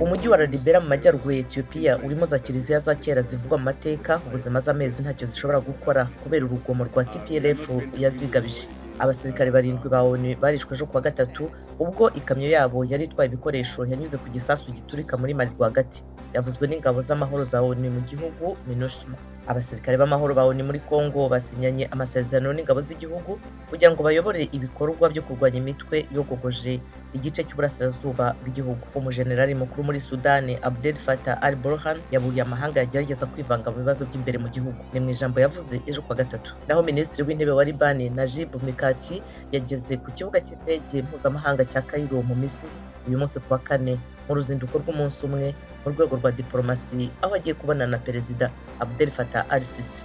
umujyi wa Ladibela mu majyaruguru ya Ethiopia urimo za kiliziya za kera zivugwa mu mateka ubu zimaze amezi ntacyo zishobora gukora kubera urugomo rwa TPLF yazigabije. Abasirikare 7 ba ONU barishwe ejo kuwa gatatu ubwo ikamyo yabo yari itwaye ibikoresho yanyuze ku gisasu giturika muri Mali rwagati. Yavuzwe n'ingabo z'amahoro za ONU mu gihugu MINUSMA. Abasirikare b'amahoro ba ONU muri Congo basinyanye amasezerano n'ingabo z'igihugu kugira ngo bayobore ibikorwa byo kurwanya imitwe yogogoje igice cy'uburasirazuba bw'igihugu. Umujenerali mukuru muri Sudani Abdel Fattah al-Burhan yaburiye amahanga yagerageza kwivanga mu bibazo by'imbere mu gihugu. Ni mu ijambo yavuze ejo kuwa gatatu. Naho minisitiri w'intebe wa Libani Najib Mikati yageze ku kibuga cy'indege mpuzamahanga cya Cairo mu Misiri uyu munsi kuwa kane mu ruzinduko rw'umunsi umwe mu rwego rwa diplomasi aho agiye kubonana na perezida Abdel Fattah al-Sisi.